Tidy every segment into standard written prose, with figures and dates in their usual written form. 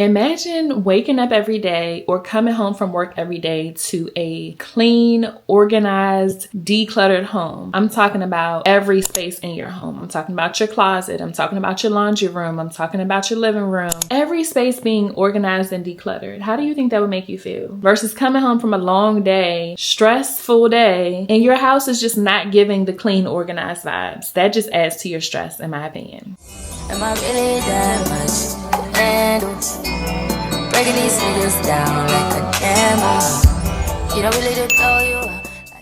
Imagine waking up every day or coming home from work every day to a clean, organized, decluttered home. I'm talking about every space in your home. I'm talking about your closet. I'm talking about your laundry room. I'm talking about your living room. Every space being organized and decluttered. How do you think that would make you feel? Versus coming home from a long day, stressful day, and your house is just not giving the clean, organized vibes. That just adds to your stress, in my opinion. Am I really that much to handle? Breaking these niggas down like a camel. You don't really to throw you out.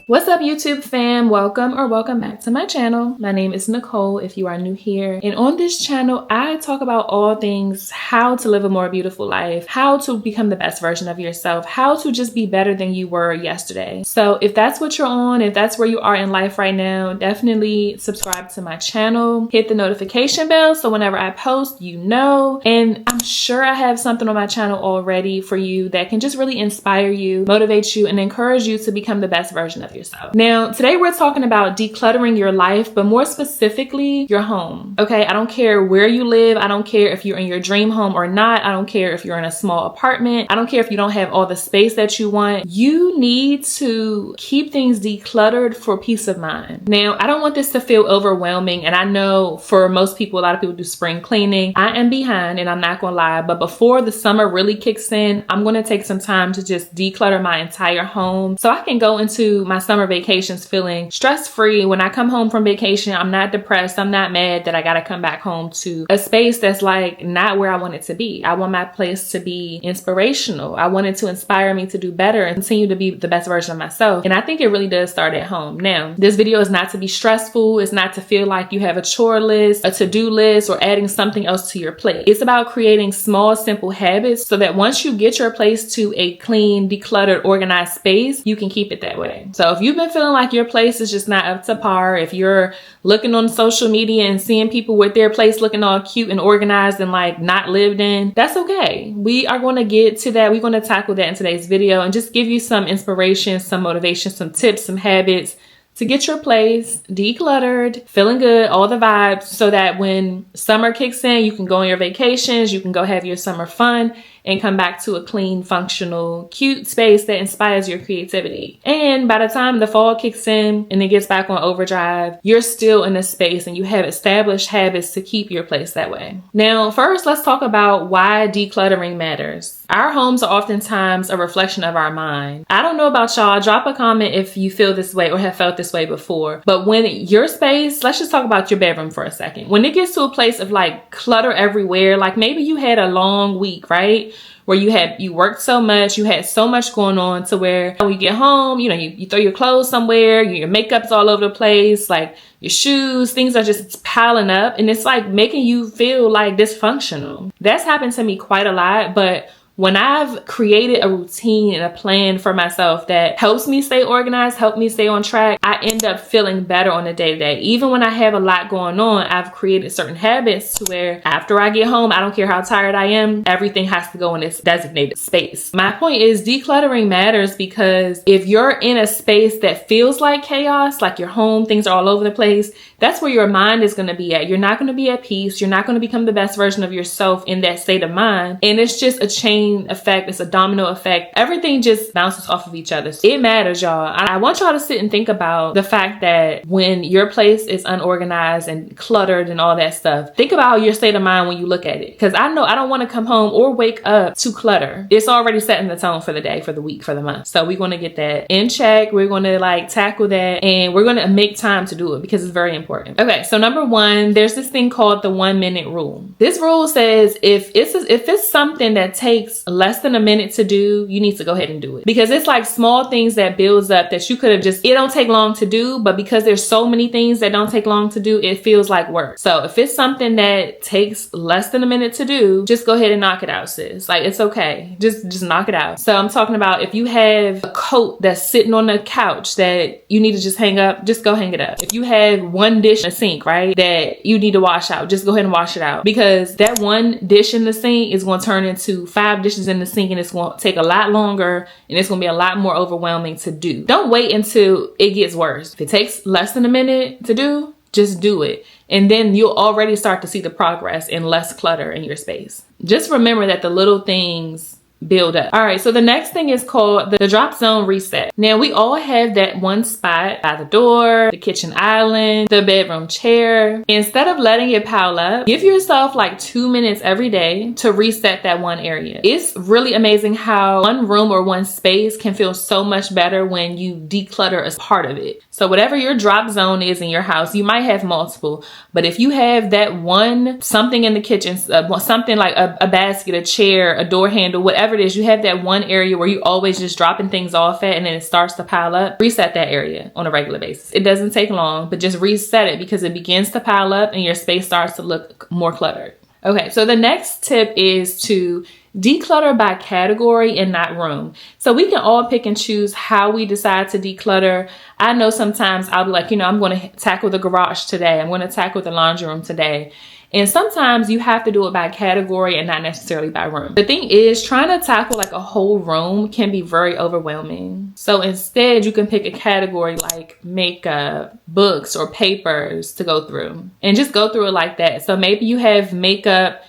What's up, YouTube fam? Welcome back to my channel. My name is Nicole if you are new here. And on this channel, I talk about all things how to live a more beautiful life, how to become the best version of yourself, how to just be better than you were yesterday. So if that's what you're on, if that's where you are in life right now, definitely subscribe to my channel, hit the notification bell so whenever I post, you know. And I'm sure I have something on my channel already for you that can just really inspire you, motivate you, and encourage you to become the best version of yourself. Now, today we're talking about decluttering your life, but more specifically, your home. Okay, I don't care where you live. I don't care if you're in your dream home or not. I don't care if you're in a small apartment. I don't care if you don't have all the space that you want. You need to keep things decluttered for peace of mind. Now, I don't want this to feel overwhelming, and I know for most people, a lot of people do spring cleaning. I am behind, and I'm not gonna lie, but before the summer really kicks in, I'm gonna take some time to just declutter my entire home so I can go into my summer vacations feeling stress-free. When I come home from vacation, I'm not depressed. I'm not mad that I got to come back home to a space that's like not where I want it to be. I want my place to be inspirational. I want it to inspire me to do better and continue to be the best version of myself. And I think it really does start at home. Now, this video is not to be stressful. It's not to feel like you have a chore list, a to-do list, or adding something else to your plate. It's about creating small, simple habits so that once you get your place to a clean, decluttered, organized space, you can keep it that way. So if you've been feeling like your place is just not up to par, if you're looking on social media and seeing people with their place looking all cute and organized and like not lived in, that's okay. We are going to get to that. We're going to tackle that in today's video and just give you some inspiration, some motivation, some tips, some habits to get your place decluttered, feeling good, all the vibes, so that when summer kicks in, you can go on your vacations, you can go have your summer fun, and come back to a clean, functional, cute space that inspires your creativity. And by the time the fall kicks in and it gets back on overdrive, you're still in a space and you have established habits to keep your place that way. Now, first, let's talk about why decluttering matters. Our homes are oftentimes a reflection of our mind. I don't know about y'all. Drop a comment if you feel this way or have felt this way before. But when your space, let's just talk about your bedroom for a second. When it gets to a place of like clutter everywhere, like maybe you had a long week, right? Where you worked so much, you had so much going on to where when you get home, you throw your clothes somewhere, your makeup's all over the place, like your shoes, things are just piling up, and it's like making you feel like dysfunctional. That's happened to me quite a lot, but when I've created a routine and a plan for myself that helps me stay organized, help me stay on track, I end up feeling better on a day-to-day. Even when I have a lot going on, I've created certain habits to where after I get home, I don't care how tired I am, everything has to go in this designated space. My point is decluttering matters because if you're in a space that feels like chaos, like your home, things are all over the place, that's where your mind is going to be at. You're not going to be at peace. You're not going to become the best version of yourself in that state of mind. And it's just a chain effect. It's a domino effect. Everything just bounces off of each other. It matters, y'all. I want y'all to sit and think about the fact that when your place is unorganized and cluttered and all that stuff, think about your state of mind when you look at it. Because I know I don't want to come home or wake up to clutter. It's already setting the tone for the day, for the week, for the month. So we're going to get that in check. We're going to like tackle that and we're going to make time to do it because it's very important. Okay, so number one, there's this thing called the 1 minute rule. This rule says if it's something that takes less than a minute to do, you need to go ahead and do it. Because it's like small things that builds up that you could have it don't take long to do, but because there's so many things that don't take long to do, it feels like work. So if it's something that takes less than a minute to do, just go ahead and knock it out, sis. Like, it's okay. Just knock it out. So I'm talking about if you have a coat that's sitting on the couch that you need to just hang up, just go hang it up. If you have one dish in the sink, right, that you need to wash out, just go ahead and wash it out. Because that one dish in the sink is going to turn into 5 dishes in the sink and it's going to take a lot longer and it's going to be a lot more overwhelming to do. Don't wait until it gets worse. If it takes less than a minute to do, just do it. And then you'll already start to see the progress and less clutter in your space. just remember that the little things build up. All right, so the next thing is called the drop zone reset. Now, we all have that one spot by the door, the kitchen island, the bedroom chair. Instead of letting it pile up, give yourself like 2 minutes every day to reset that one area. It's really amazing how one room or one space can feel so much better when you declutter as part of it. So whatever your drop zone is in your house, you might have multiple, but if you have that one, something in the kitchen, something like a basket, a chair, a door handle, whatever it is, you have that one area where you always just dropping things off at and then it starts to pile up. Reset that area on a regular basis. It doesn't take long, but just reset it because it begins to pile up and your space starts to look more cluttered. Okay, so the next tip is to declutter by category and not room. So we can all pick and choose how we decide to declutter. I know sometimes I'll be like, I'm going to tackle the garage today. I'm going to tackle the laundry room today. And sometimes you have to do it by category and not necessarily by room. The thing is, trying to tackle like a whole room can be very overwhelming. So instead, you can pick a category like makeup, books, or papers to go through. And just go through it like that. So maybe you have makeup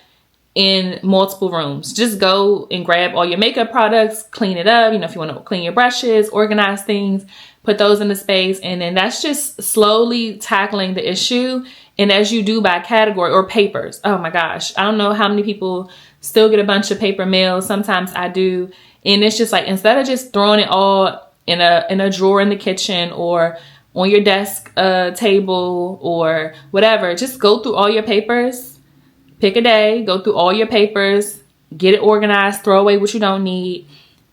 in multiple rooms. Just go and grab all your makeup products, clean it up. If you want to clean your brushes, organize things, put those in the space. And then that's just slowly tackling the issue. And as you do by category, or papers. Oh my gosh. I don't know how many people still get a bunch of paper mail. Sometimes I do. And it's just like, instead of just throwing it all in a drawer in the kitchen or on your desk table or whatever, just go through all your papers. Pick a day, go through all your papers, get it organized, throw away what you don't need.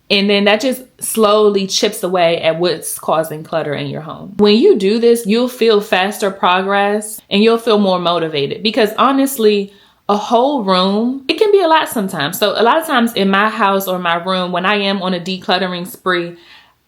And then that just slowly chips away at what's causing clutter in your home. When you do this, you'll feel faster progress and you'll feel more motivated, because honestly, a whole room, it can be a lot sometimes. So a lot of times in my house or my room, when I am on a decluttering spree,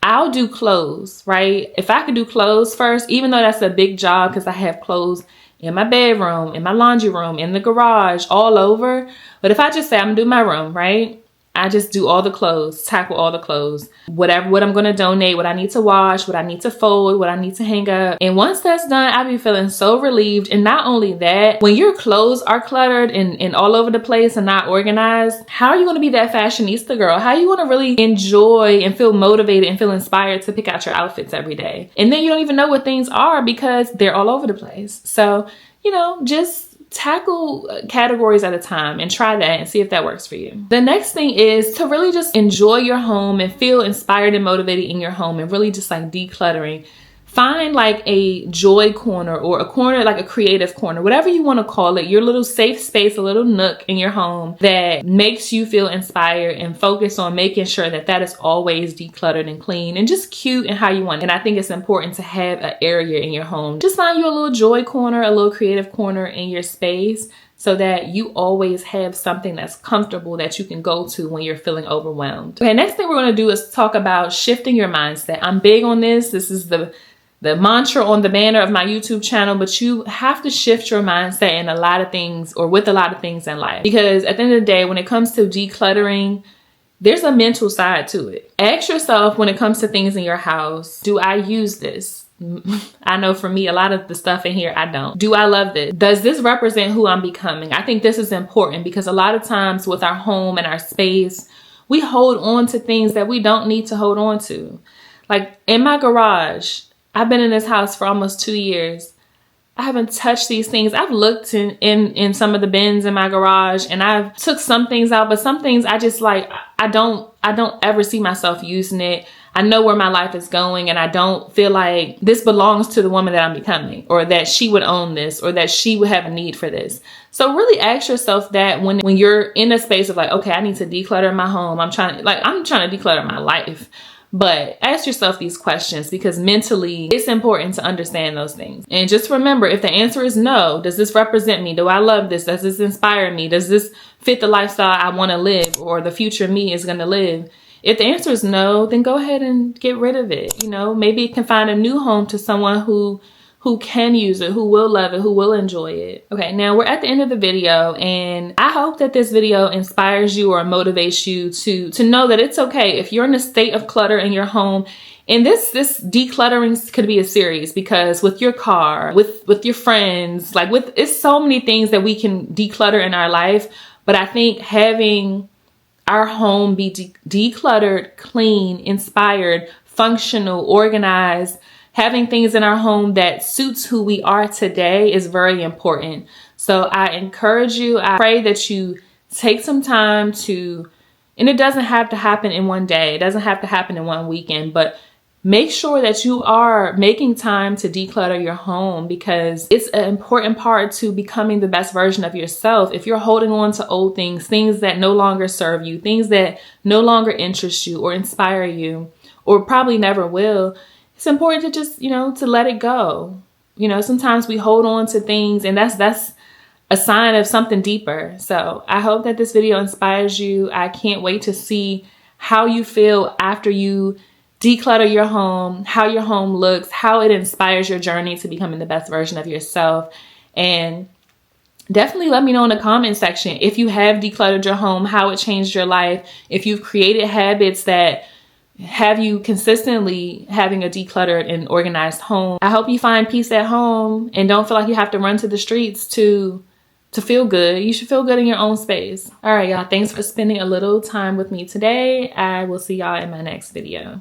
I'll do clothes, right? If I could do clothes first, even though that's a big job because I have clothes in my bedroom, in my laundry room, in the garage, all over. But if I just say I'm gonna do my room, right? I just do all the clothes, tackle all the clothes, what I'm going to donate, what I need to wash, what I need to fold, what I need to hang up. And once that's done, I'll be feeling so relieved. And not only that, when your clothes are cluttered and all over the place and not organized, how are you going to be that fashionista girl? How are you going to really enjoy and feel motivated and feel inspired to pick out your outfits every day? And then you don't even know what things are because they're all over the place. So, just tackle categories at a time and try that and see if that works for you. The next thing is to really just enjoy your home and feel inspired and motivated in your home and really just like decluttering. Find like a joy corner or a corner, like a creative corner, whatever you want to call it, your little safe space, a little nook in your home that makes you feel inspired, and focus on making sure that that is always decluttered and clean and just cute and how you want it. And I think it's important to have an area in your home. Just find you a little joy corner, a little creative corner in your space, so that you always have something that's comfortable that you can go to when you're feeling overwhelmed. Okay, next thing we're going to do is talk about shifting your mindset. I'm big on this. This is the mantra on the banner of my YouTube channel, but you have to shift your mindset in a lot of things, or with a lot of things in life. Because at the end of the day, when it comes to decluttering, there's a mental side to it. Ask yourself, when it comes to things in your house, do I use this? I know for me, a lot of the stuff in here, I don't. Do I love this? Does this represent who I'm becoming? I think this is important because a lot of times with our home and our space, we hold on to things that we don't need to hold on to. Like in my garage, I've been in this house for almost 2 years. I haven't touched these things. I've looked in some of the bins in my garage and I've took some things out, but some things I just like, I don't ever see myself using it. I know where my life is going and I don't feel like this belongs to the woman that I'm becoming, or that she would own this, or that she would have a need for this. So really ask yourself that when you're in a space of like, okay, I need to declutter my home. I'm trying to declutter my life. But ask yourself these questions, because mentally it's important to understand those things. And just remember, if the answer is no, does this represent me? Do I love this? Does this inspire me? Does this fit the lifestyle I want to live, or the future me is going to live? If the answer is no, then go ahead and get rid of it. Maybe it can find a new home to someone who can use it, who will love it, who will enjoy it. Okay, now we're at the end of the video, and I hope that this video inspires you or motivates you to know that it's okay if you're in a state of clutter in your home. And this decluttering could be a series, because with your car, with your friends, it's so many things that we can declutter in our life. But I think having our home be decluttered, clean, inspired, functional, organized, having things in our home that suits who we are today is very important. So I encourage you, I pray that you take some time to, and it doesn't have to happen in one day. It doesn't have to happen in one weekend, but make sure that you are making time to declutter your home, because it's an important part to becoming the best version of yourself. If you're holding on to old things, things that no longer serve you, things that no longer interest you or inspire you, or probably never will, it's important to just, to let it go. Sometimes we hold on to things, and that's a sign of something deeper. So I hope that this video inspires you. I can't wait to see how you feel after you declutter your home, how your home looks, how it inspires your journey to becoming the best version of yourself. And definitely let me know in the comment section if you have decluttered your home, how it changed your life, if you've created habits that have you consistently having a decluttered and organized home. I hope you find peace at home and don't feel like you have to run to the streets to feel good. You should feel good in your own space. All right, y'all. Thanks for spending a little time with me today. I will see y'all in my next video.